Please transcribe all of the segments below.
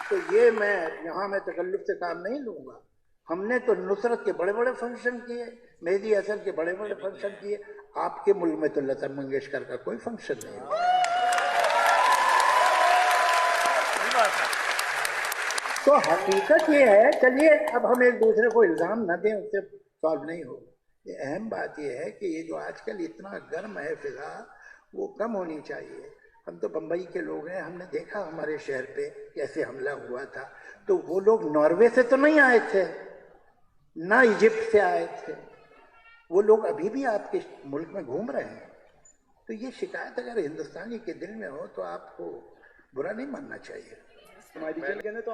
تو یہ میں یہاں میں تکلف سے کام نہیں لوں گا. ہم نے تو نصرت کے بڑے بڑے فنکشن کیے, مہدی حسن کے بڑے بڑے فنکشن کیے. آپ کے ملک میں تو لتا منگیشکر کا کوئی فنکشن نہیں ہوا. تو حقیقت یہ ہے, چلیے اب ہم ایک دوسرے کو الزام نہ دیں, اس سے سالو نہیں ہوگا. یہ اہم بات یہ ہے کہ یہ جو آج کل اتنا گرم ہے فضا, وہ کم ہونی چاہیے. ہم تو بمبئی کے لوگ ہیں, ہم نے دیکھا ہمارے شہر پہ کیسے حملہ ہوا تھا. تو وہ لوگ ناروے سے تو نہیں آئے تھے, نہ ایجپٹ سے آئے تھے, وہ لوگ ابھی بھی آپ کے ملک میں گھوم رہے ہیں. تو یہ شکایت اگر ہندوستانی کے دل میں ہو تو آپ کو برا نہیں ماننا چاہیے. ہماری ریجن کے اندر تو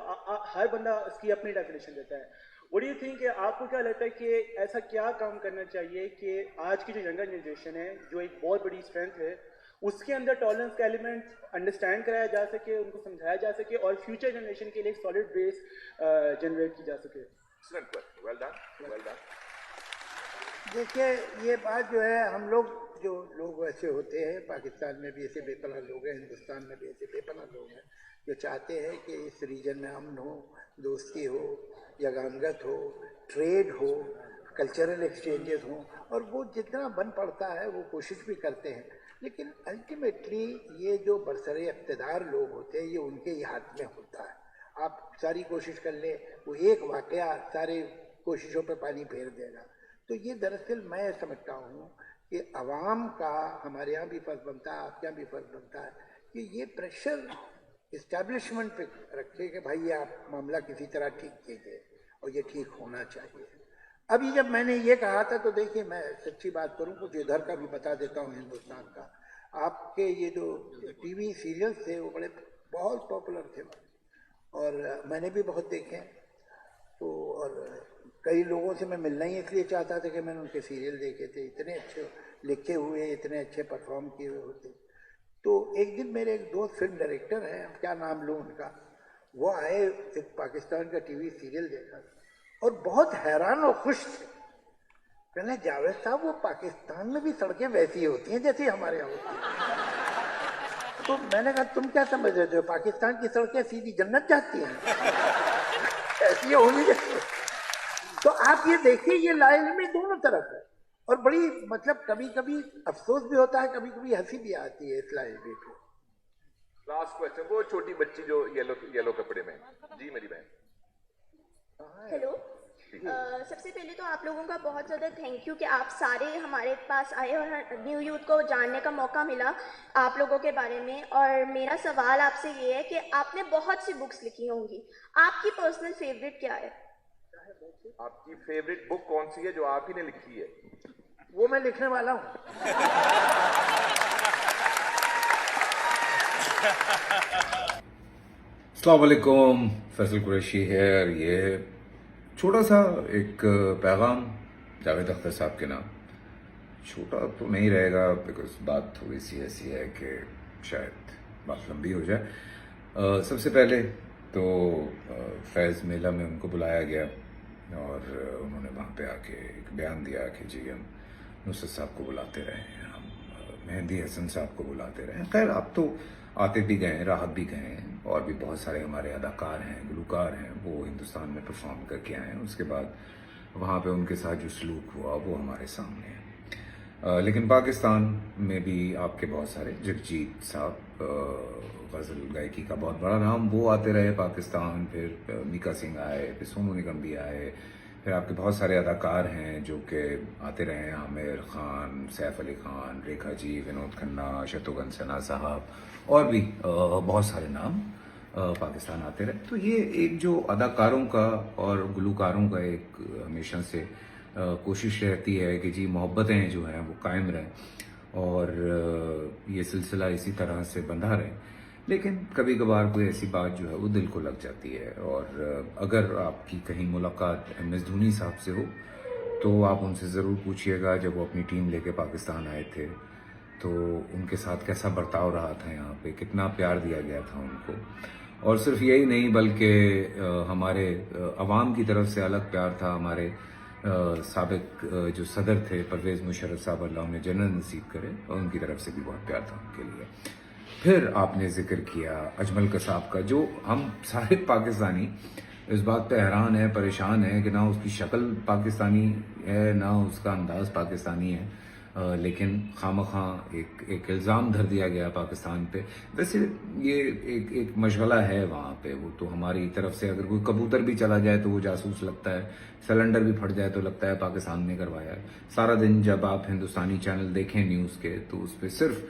ہر بندہ اس کی اپنی ڈیفینیشن دیتا ہے. وٹ ڈو یو تھنک کہ آپ کو کیا لگتا ہے کہ ایسا کیا کام کرنا چاہیے کہ آج کی جو ینگر جنریشن ہے, جو ایک بہت بڑی اسٹرینتھ ہے, اس کے اندر ٹالرنس کا ایلیمنٹ انڈرسٹینڈ کرایا جا سکے, ان کو سمجھایا جا سکے, اور فیوچر جنریشن کے لیے ایک سالڈ بیس جنریٹ کی جا سکے؟ دیکھیے یہ بات جو ہے, ہم لوگ ایسے ہوتے ہیں, پاکستان میں بھی ایسے بے پناہ لوگ ہیں, ہندوستان میں بھی ایسے بے پناہ لوگ ہیں جو چاہتے ہیں کہ اس ریجن میں امن ہو, دوستی ہو, یگانگت ہو, ٹریڈ ہو, کلچرل ایکسچینجز ہوں, اور وہ جتنا بن پڑتا ہے وہ کوشش بھی کرتے ہیں. لیکن الٹیمیٹلی یہ جو برسر اقتدار لوگ ہوتے ہیں, یہ ان کے ہی ہاتھ میں ہوتا ہے. آپ ساری کوشش کر لیں, وہ ایک واقعہ ساری کوششوں پہ پانی پھیر دے گا. تو یہ دراصل میں سمجھتا ہوں کہ عوام کا ہمارے یہاں بھی فرض بنتا ہے, آپ کے یہاں بھی فرض بنتا ہے کہ یہ پریشر اسٹیبلشمنٹ پہ رکھے کہ بھائی آپ معاملہ کسی طرح ٹھیک کیجیے, اور یہ ٹھیک ہونا چاہیے. ابھی جب میں نے یہ کہا تھا تو دیکھیے میں سچی بات کروں, کچھ ادھر کا بھی بتا دیتا ہوں ہندوستان کا. آپ کے یہ جو ٹی وی سیریلز تھے وہ بہت پاپولر تھے, اور میں نے بھی بہت دیکھے. تو اور کئی لوگوں سے میں ملنا ہی اس لیے چاہتا تھا کہ میں نے ان کے سیریل دیکھے تھے, اتنے اچھے لکھے ہوئے, اتنے اچھے پرفارم کیے ہوئے ہوتے. تو ایک دن میرے ایک دوست فلم ڈائریکٹر ہیں, کیا نام لوں ان کا, وہ آئے, ایک پاکستان کا ٹی وی سیریل دیکھا اور بہت حیران اور خوش تھے. کہنے جاوید صاحب وہ پاکستان میں بھی سڑکیں ویسی ہوتی ہیں جیسی ہمارے یہاں ہوتی ہیں. تو میں نے کہا تم کیا سمجھ رہے ہو, پاکستان کی سڑکیں سیدھی جنت جاتی ہیں, ایسی ہونی چاہیے. تو آپ یہ دیکھیے یہ لا علمی دونوں طرف ہے, اور بڑی مطلب کبھی کبھی افسوس بھی ہوتا ہے, کبھی کبھی ہنسی بھی آتی ہے اس لا علمی پہ. لاسٹ کوشچن, وہ چھوٹی بچی جو یلو کپڑے میں, جی میری بہن. ہیلو, سب سے پہلے تو آپ لوگوں کا بہت زیادہ تھینک یو کہ آپ سارے ہمارے پاس آئے اور نیو یوتھ کو جاننے کا موقع ملا آپ لوگوں کے بارے میں. اور میرا سوال آپ سے یہ ہے کہ آپ نے بہت سی بکس لکھی ہوں گی, آپ کی پرسنل فیوریٹ کیا ہے؟ آپ کی فیوریٹ بک کون سی ہے جو آپ ہی نے لکھی ہے؟ وہ میں لکھنے والا ہوں. السلام علیکم, فیصل قریشی ہے, اور یہ چھوٹا سا ایک پیغام جاوید اختر صاحب کے نام. چھوٹا تو نہیں رہے گا بیکاز بات تھوڑی سی ایسی ہے کہ شاید بات لمبی ہو جائے. سب سے پہلے تو فیض میلہ میں ان کو بلایا گیا, اور انہوں نے وہاں پہ آ کے ایک بیان دیا کہ جی ہم نصرت صاحب کو بلاتے رہے ہیں, ہم مہدی حسن صاحب کو بلاتے رہے ہیں. خیر آپ تو آتے بھی گئے ہیں, راحت بھی گئے ہیں, اور بھی بہت سارے ہمارے اداکار ہیں, گلوکار ہیں, وہ ہندوستان میں پرفارم کر کے آئے ہیں. اس کے بعد وہاں پہ ان کے ساتھ جو سلوک ہوا وہ ہمارے سامنے ہے. لیکن پاکستان میں بھی آپ کے بہت سارے, جگجیت صاحب غزل گائکی کا بہت بڑا نام, وہ آتے رہے پاکستان. پھر میکا سنگھ آئے, پھر سونو نگم بھی آئے, پھر آپ کے بہت سارے اداکار ہیں جو کہ آتے رہے ہیں, عامر خان, سیف علی خان, ریکھا جی, ونود کھنہ, شتروگھن سنہا صاحب, اور بھی بہت سارے نام پاکستان آتے رہے. تو یہ ایک جو اداکاروں کا اور گلوکاروں کا ایک ہمیشہ سے کوشش رہتی ہے کہ جی محبتیں جو ہیں وہ قائم رہیں, اور یہ سلسلہ اسی طرح سے بندھا رہے. لیکن کبھی کبھار کوئی ایسی بات جو ہے وہ دل کو لگ جاتی ہے, اور اگر آپ کی کہیں ملاقات ایم ایس دھونی صاحب سے ہو تو آپ ان سے ضرور پوچھیے گا جب وہ اپنی ٹیم لے کے پاکستان آئے تھے تو ان کے ساتھ کیسا برتاؤ رہا تھا, یہاں پہ کتنا پیار دیا گیا تھا ان کو. اور صرف یہی نہیں بلکہ ہمارے عوام کی طرف سے الگ پیار تھا. ہمارے سابق جو صدر تھے پرویز مشرف صاحب, اللہ انہیں جنت نصیب کرے, اور ان کی طرف سے بھی بہت پیار تھا ان کے لیے. پھر آپ نے ذکر کیا اجمل قصاب کا، جو ہم سارے پاکستانی اس بات پہ حیران ہے، پریشان ہے کہ نہ اس کی شکل پاکستانی ہے نہ اس کا انداز پاکستانی ہے، لیکن خواہ ایک الزام دھر دیا گیا پاکستان پہ. ویسے یہ ایک مشغلہ ہے وہاں پہ، وہ تو ہماری طرف سے اگر کوئی کبوتر بھی چلا جائے تو وہ جاسوس لگتا ہے، سلنڈر بھی پھٹ جائے تو لگتا ہے پاکستان نے کروایا ہے. سارا دن جب آپ ہندوستانی چینل دیکھیں نیوز کے تو اس پہ صرف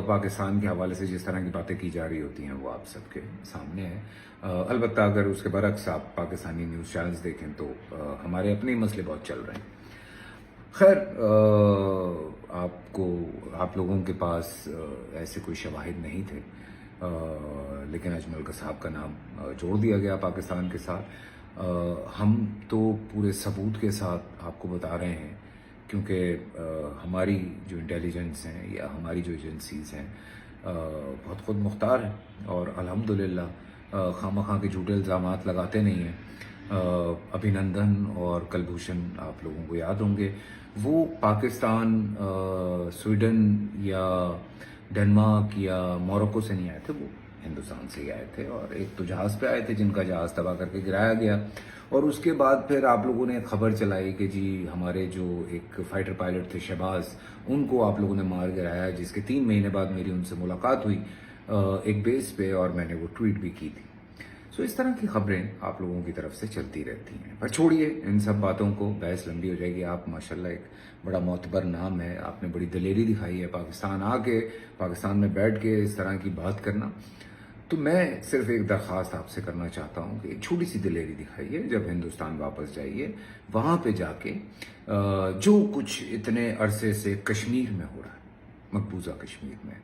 پاکستان کے حوالے سے جس طرح کی باتیں کی جا رہی ہوتی ہیں وہ آپ سب کے سامنے ہے. البتہ اگر اس کے برعکس آپ پاکستانی نیوز چینلز دیکھیں تو ہمارے اپنے ہی مسئلے بہت چل رہے ہیں. خیر، آپ لوگوں کے پاس ایسے کوئی شواہد نہیں تھے، لیکن اجمل قصاب کا نام جوڑ دیا گیا پاکستان کے ساتھ. ہم تو پورے ثبوت کے ساتھ آپ کو بتا رہے ہیں، کیونکہ ہماری جو انٹیلیجنس ہیں یا ہماری جو ایجنسیز ہیں بہت خود مختار ہیں اور الحمدللہ خواہ کے جھوٹے الزامات لگاتے نہیں ہیں. ابھینندن اور کلبھوشن آپ لوگوں کو یاد ہوں گے، وہ پاکستان سویڈن یا ڈنمارک یا موروکو سے نہیں آئے تھے، وہ ہندوستان سے ہی آئے تھے، اور ایک تو جہاز پہ آئے تھے جن کا جہاز تباہ کر کے گرایا گیا. اور اس کے بعد پھر آپ لوگوں نے خبر چلائی کہ جی ہمارے جو ایک فائٹر پائلٹ تھے شہباز، ان کو آپ لوگوں نے مار گرایا، جس کے 3 مہینے بعد میری ان سے ملاقات ہوئی ایک بیس پہ، اور میں نے وہ ٹویٹ بھی کی تھی. سو اس طرح کی خبریں آپ لوگوں کی طرف سے چلتی رہتی ہیں. پر چھوڑیے ان سب باتوں کو، بحث لمبی ہو جائے گی. آپ ماشاءاللہ ایک بڑا معتبر نام ہے، آپ نے بڑی دلیری دکھائی ہے پاکستان آ کے، پاکستان میں بیٹھ کے اس طرح کی بات کرنا. تو میں صرف ایک درخواست آپ سے کرنا چاہتا ہوں کہ ایک چھوٹی سی دلیری دکھائیے. جب ہندوستان واپس جائیے، وہاں پہ جا کے جو کچھ اتنے عرصے سے کشمیر میں ہو رہا ہے، مقبوضہ کشمیر میں،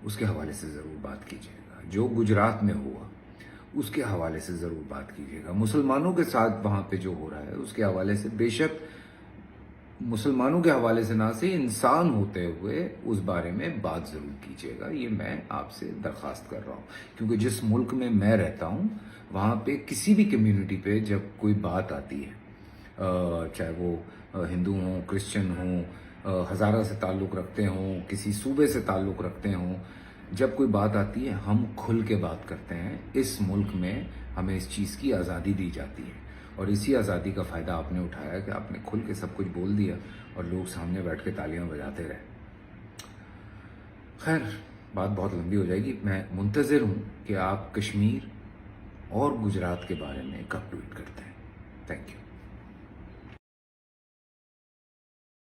اس کے حوالے سے ضرور بات کیجیے گا. جو گجرات میں ہوا اس کے حوالے سے ضرور بات کیجیے گا. مسلمانوں کے ساتھ وہاں پہ جو ہو رہا ہے اس کے حوالے سے، بے شک مسلمانوں کے حوالے سے نہ سے انسان ہوتے ہوئے اس بارے میں بات ضرور کیجیے گا. یہ میں آپ سے درخواست کر رہا ہوں، کیونکہ جس ملک میں میں رہتا ہوں وہاں پہ کسی بھی کمیونٹی پہ جب کوئی بات آتی ہے، چاہے وہ ہندو ہوں، کرسچن ہوں، ہزارہ سے تعلق رکھتے ہوں، کسی صوبے سے تعلق رکھتے ہوں، جب کوئی بات آتی ہے ہم کھل کے بات کرتے ہیں. اس ملک میں ہمیں اس چیز کی آزادی دی جاتی ہے، اور اسی آزادی کا فائدہ آپ نے اٹھایا کہ آپ نے کھل کے سب کچھ بول دیا اور لوگ سامنے بیٹھ کے تالیاں بجاتے رہے. خیر، بات بہت لمبی ہو جائے گی. میں منتظر ہوں کہ آپ کشمیر اور گجرات کے بارے میں کب ٹویٹ کرتے ہیں. Thank you.